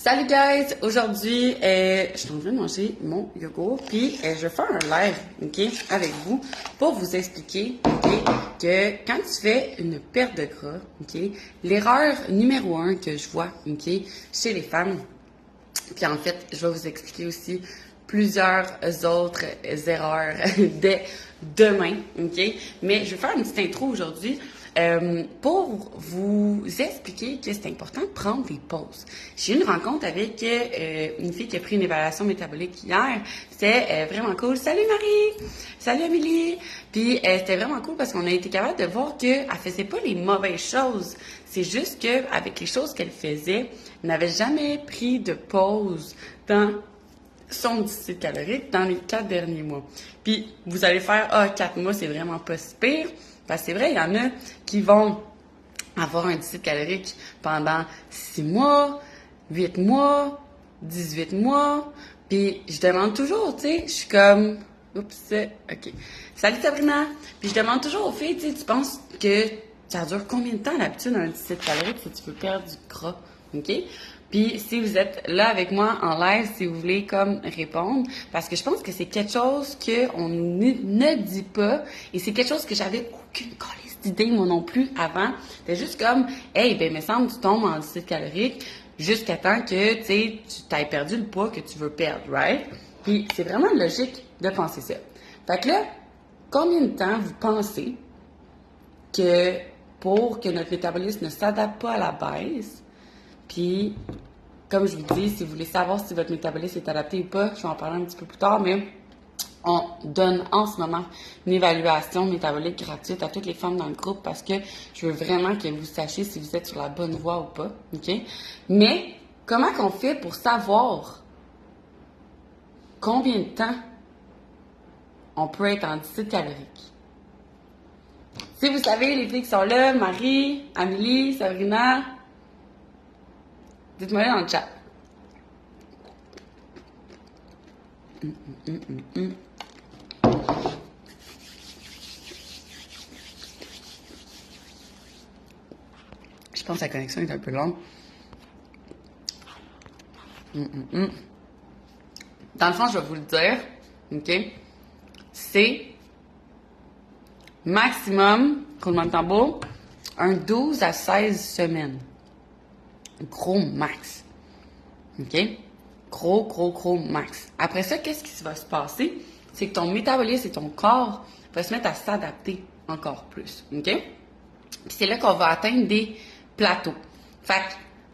Salut guys! Aujourd'hui, je suis en train de manger mon yogourt, puis je vais faire un live, ok, avec vous, pour vous expliquer, ok, que quand tu fais une perte de gras, ok, l'erreur numéro 1 que je vois, ok, chez les femmes, puis en fait, je vais vous expliquer aussi plusieurs autres erreurs dès demain, ok, mais je vais faire une petite intro aujourd'hui. Pour vous expliquer que c'est important de prendre des pauses. J'ai eu une rencontre avec une fille qui a pris une évaluation métabolique hier. C'était vraiment cool. Salut Marie! Salut Amélie! Puis c'était vraiment cool parce qu'on a été capable de voir qu'elle faisait pas les mauvaises choses. C'est juste qu'avec les choses qu'elle faisait, elle n'avait jamais pris de pause dans son déficit calorique dans les 4 derniers mois. Puis vous allez faire, 4 mois, c'est vraiment pas si pire. Parce que c'est vrai, il y en a qui vont avoir un déficit calorique pendant 6 mois, 8 mois, 18 mois. Puis je demande toujours, tu sais, je suis comme, oups, ok. Salut Sabrina! Puis je demande toujours aux filles, tu sais, tu penses que ça dure combien de temps d'habitude un déficit calorique si tu veux perdre du gras, ok? Puis si vous êtes là avec moi en live, si vous voulez comme répondre, parce que je pense que c'est quelque chose qu'on ne dit pas, et c'est quelque chose que j'avais aucune calisse d'idée moi non plus avant. C'était juste comme, hey, ben me semble tu tombes en déficit calorique jusqu'à temps que tu sais tu t'aies perdu le poids que tu veux perdre, right? Puis c'est vraiment logique de penser ça. Fait que là, combien de temps vous pensez que pour que notre métabolisme ne s'adapte pas à la baisse? Puis, comme je vous dis, si vous voulez savoir si votre métabolisme est adapté ou pas, je vais en parler un petit peu plus tard, mais on donne en ce moment une évaluation métabolique gratuite à toutes les femmes dans le groupe parce que je veux vraiment que vous sachiez si vous êtes sur la bonne voie ou pas, ok? Mais, comment qu'on fait pour savoir combien de temps on peut être en déficit calorique? Si vous savez, les filles qui sont là, Marie, Amélie, Sabrina, dites-moi dans le chat. Je pense que la connexion est un peu longue. Dans le fond, je vais vous le dire, ok? C'est maximum, roulement de tambour, un 12 à 16 semaines. Gros max. OK? Gros max. Après ça, qu'est-ce qui va se passer? C'est que ton métabolisme et ton corps vont se mettre à s'adapter encore plus. OK? Puis c'est là qu'on va atteindre des plateaux. Fait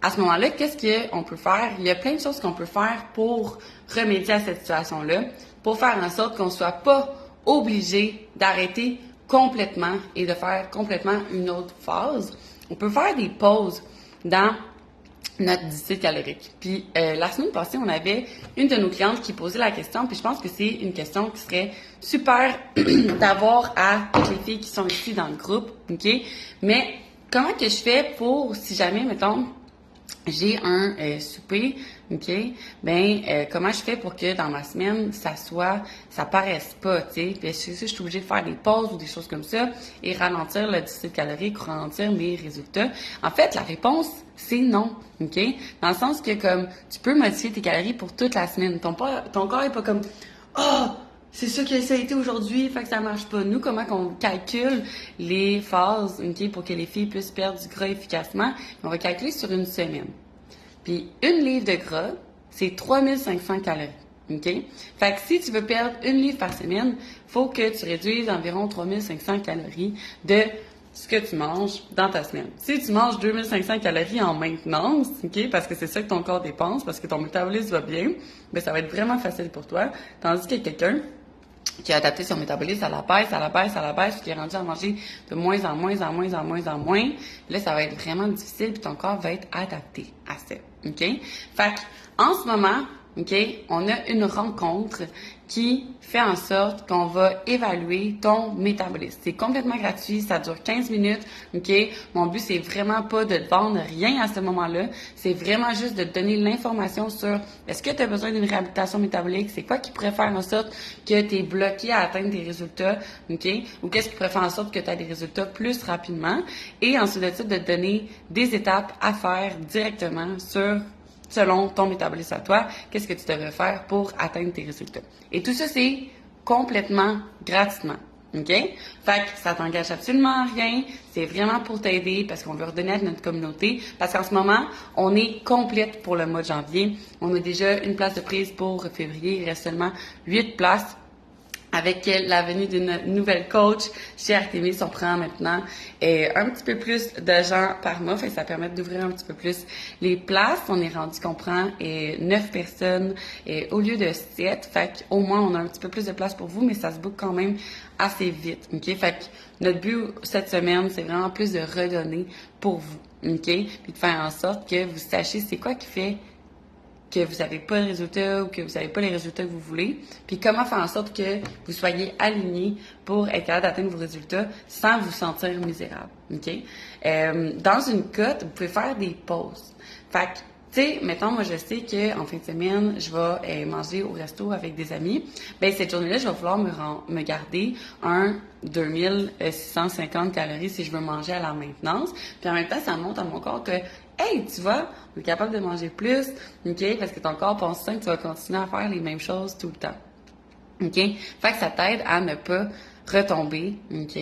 à ce moment-là, qu'est-ce qu'on peut faire? Il y a plein de choses qu'on peut faire pour remédier à cette situation-là, pour faire en sorte qu'on ne soit pas obligé d'arrêter complètement et de faire complètement une autre phase. On peut faire des pauses dans notre déficit calorique. Puis la semaine passée, on avait une de nos clientes qui posait la question, puis je pense que c'est une question qui serait super d'avoir à toutes les filles qui sont ici dans le groupe, ok? Mais comment que je fais pour, si jamais, mettons, j'ai un souper, ok? Ben, comment je fais pour que dans ma semaine, ça paraisse pas, tu sais? Puis je suis obligée de faire des pauses ou des choses comme ça et ralentir le déficit calorique, ralentir mes résultats. En fait, la réponse, c'est non, ok? Dans le sens que, comme, tu peux modifier tes calories pour toute la semaine. Ton corps est pas comme, c'est ça qui a été aujourd'hui, fait que ça marche pas. Nous, comment qu'on calcule les phases, ok, pour que les filles puissent perdre du gras efficacement? On va calculer sur une semaine. Puis, une livre de gras, c'est 3500 calories, ok? Fait que si tu veux perdre une livre par semaine, faut que tu réduises environ 3500 calories de ce que tu manges dans ta semaine. Si tu manges 2500 calories en maintenance, ok, parce que c'est ça que ton corps dépense, parce que ton métabolisme va bien, ben ça va être vraiment facile pour toi. Tandis que quelqu'un qui a adapté son métabolisme à la baisse, qui est rendu à manger de moins en moins, là, ça va être vraiment difficile, puis ton corps va être adapté à ça, ok? Fait en ce moment, ok, on a une rencontre qui fait en sorte qu'on va évaluer ton métabolisme. C'est complètement gratuit, ça dure 15 minutes, ok? Mon but, c'est vraiment pas de te vendre rien à ce moment-là, c'est vraiment juste de te donner l'information sur est-ce que tu as besoin d'une réhabilitation métabolique, c'est quoi qui pourrait faire en sorte que tu es bloqué à atteindre tes résultats, ok? Ou qu'est-ce qui pourrait faire en sorte que tu as des résultats plus rapidement, et ensuite de ça, de te donner des étapes à faire directement sur selon ton métabolisme à toi, qu'est-ce que tu devrais faire pour atteindre tes résultats. Et tout ça, c'est complètement gratuitement. OK? Fait que ça t'engage absolument à rien. C'est vraiment pour t'aider parce qu'on veut redonner à notre communauté. Parce qu'en ce moment, on est complète pour le mois de janvier. On a déjà une place de prise pour février. Il reste seulement 8 places. Avec la venue d'une nouvelle coach chez Artemis, on prend maintenant un petit peu plus de gens par mois. Fait que ça permet d'ouvrir un petit peu plus les places. On est rendu qu'on prend 9 personnes au lieu de 7. Fait qu'au moins, on a un petit peu plus de place pour vous, mais ça se boucle quand même assez vite. OK? Fait que notre but cette semaine, c'est vraiment plus de redonner pour vous. OK? Puis de faire en sorte que vous sachiez c'est quoi qui fait que vous n'avez pas de résultats ou que vous n'avez pas les résultats que vous voulez, puis comment faire en sorte que vous soyez aligné pour être capable d'atteindre vos résultats sans vous sentir misérable, OK? Dans une cote, vous pouvez faire des pauses. Fait que, tu sais, mettons, moi, je sais qu'en fin de semaine, je vais manger au resto avec des amis. Ben cette journée-là, je vais vouloir me garder un 2650 calories si je veux manger à la maintenance. Puis en même temps, ça montre à mon corps que hey, tu vois, on est capable de manger plus, OK? Parce que ton corps pense que tu vas continuer à faire les mêmes choses tout le temps. OK? Fait que ça t'aide à ne pas retomber, OK?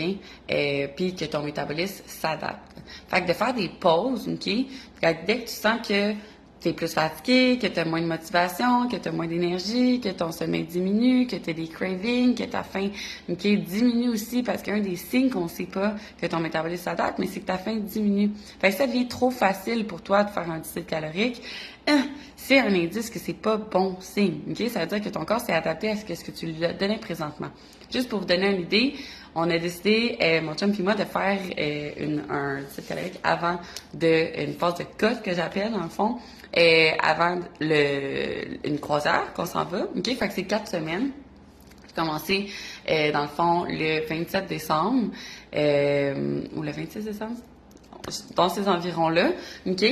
Puis que ton métabolisme s'adapte. Fait que de faire des pauses, OK? Dès que tu sens que tu es plus fatigué, que tu as moins de motivation, que tu as moins d'énergie, que ton sommeil diminue, que tu as des cravings, que ta faim diminue aussi, parce qu'un des signes qu'on ne sait pas que ton métabolisme s'adapte, mais c'est que ta faim diminue. Fait que ça devient trop facile pour toi de faire un déficit calorique. C'est un indice que c'est pas bon signe. Okay? Ça veut dire que ton corps s'est adapté à ce que tu lui donnais présentement. Juste pour vous donner une idée, on a décidé, mon chum et moi, de faire un déficit calorique avant une phase de cut que j'appelle, dans le fond, avant une croisière qu'on s'en va. OK? Fait que c'est 4 semaines. J'ai commencé, dans le fond, le 27 décembre, ou le 26 décembre, dans ces environs-là, OK?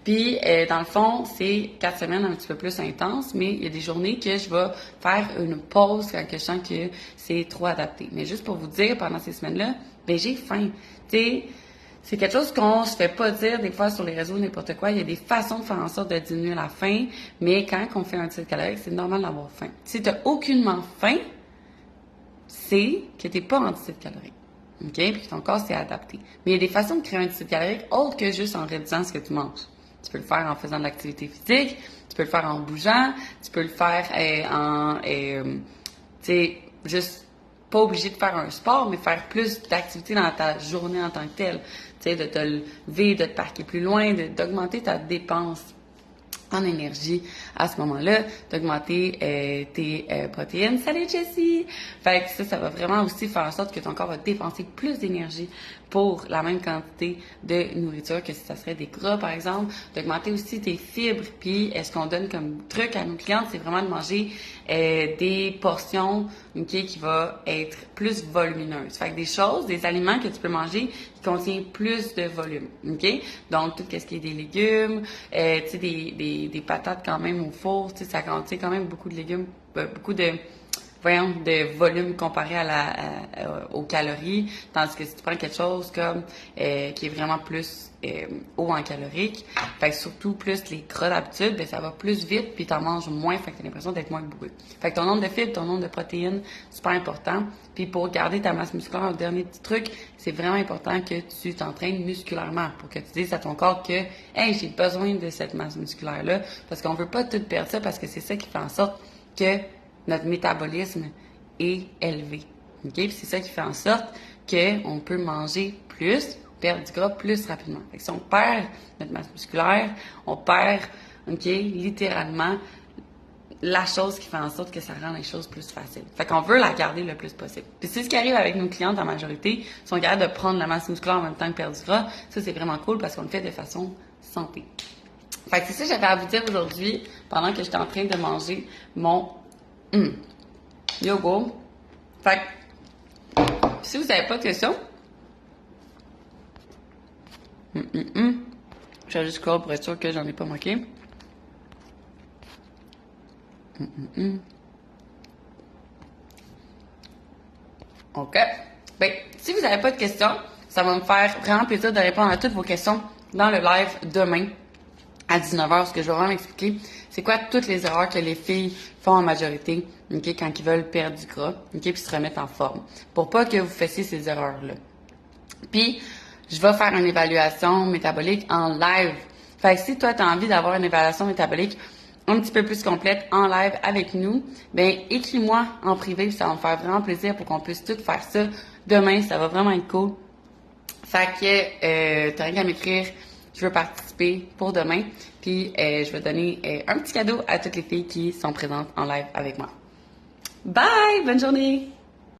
Puis, dans le fond, c'est 4 semaines un petit peu plus intenses, mais il y a des journées que je vais faire une pause quand je sens que c'est trop adapté. Mais juste pour vous dire, pendant ces semaines-là, ben j'ai faim. Tu sais, c'est quelque chose qu'on se fait pas dire des fois sur les réseaux, n'importe quoi. Il y a des façons de faire en sorte de diminuer la faim, mais quand on fait un déficit calorique, c'est normal d'avoir faim. Si tu n'as aucunement faim, c'est que tu n'es pas en déficit calorique. OK? Puis que ton corps s'est adapté. Mais il y a des façons de créer un déficit calorique autres que juste en réduisant ce que tu manges. Tu peux le faire en faisant de l'activité physique, tu peux le faire en bougeant, tu peux le faire tu sais, juste pas obligé de faire un sport, mais faire plus d'activité dans ta journée en tant que telle. Tu sais, de te lever, de te parquer plus loin, d'augmenter ta dépense en énergie à ce moment-là, d'augmenter tes protéines. Salut Jessie! Fait que ça va vraiment aussi faire en sorte que ton corps va dépenser plus d'énergie pour la même quantité de nourriture que si ça serait des gras, par exemple. D'augmenter aussi tes fibres. Puis, ce qu'on donne comme truc à nos clientes, c'est vraiment de manger des portions qui va être plus volumineuses. Fait que des aliments que tu peux manger qui contiennent plus de volume. OK? Donc, tout ce qui est des légumes, tu sais, des patates quand même au four, tu sais, ça contient quand même beaucoup de légumes, beaucoup de volume comparé aux calories, tandis que si tu prends quelque chose comme qui est vraiment plus haut en calorique, fait que surtout plus les gras d'habitude, ben ça va plus vite puis t'en manges moins, fait que t'as l'impression d'être moins bourré. Fait que ton nombre de fibres, ton nombre de protéines, super important. Puis pour garder ta masse musculaire, le dernier petit truc, c'est vraiment important que tu t'entraînes musculairement pour que tu dises à ton corps que hey, j'ai besoin de cette masse musculaire là, parce qu'on veut pas tout perdre ça parce que c'est ça qui fait en sorte que notre métabolisme est élevé. OK? Puis c'est ça qui fait en sorte qu'on peut manger plus, perdre du gras plus rapidement. Fait que si on perd notre masse musculaire, on perd, OK, littéralement, la chose qui fait en sorte que ça rend les choses plus faciles. Fait qu'on veut la garder le plus possible. Puis c'est ce qui arrive avec nos clientes en majorité, ils sont capables de prendre la masse musculaire en même temps que perdre du gras. Ça, c'est vraiment cool parce qu'on le fait de façon santé. Fait que c'est ça que j'avais à vous dire aujourd'hui pendant que j'étais en train de manger mon yogourt. Fait que, si vous n'avez pas de questions, je vais juste scroll pour être sûr que j'en ai pas manqué. OK. Ben, si vous n'avez pas de questions, ça va me faire vraiment plaisir de répondre à toutes vos questions dans le live demain. à 19h, ce que je vais vraiment expliquer, c'est quoi toutes les erreurs que les filles font en majorité, ok, quand ils veulent perdre du gras, ok, puis se remettre en forme, pour pas que vous fassiez ces erreurs-là. Puis, je vais faire une évaluation métabolique en live. Fait que si toi, tu as envie d'avoir une évaluation métabolique un petit peu plus complète en live avec nous, ben écris-moi en privé, puis ça va me faire vraiment plaisir pour qu'on puisse tout faire ça demain. Ça va vraiment être cool. Fait que t'as rien qu'à m'écrire, je veux participer pour demain. Puis je vais donner un petit cadeau à toutes les filles qui sont présentes en live avec moi. Bye! Bonne journée!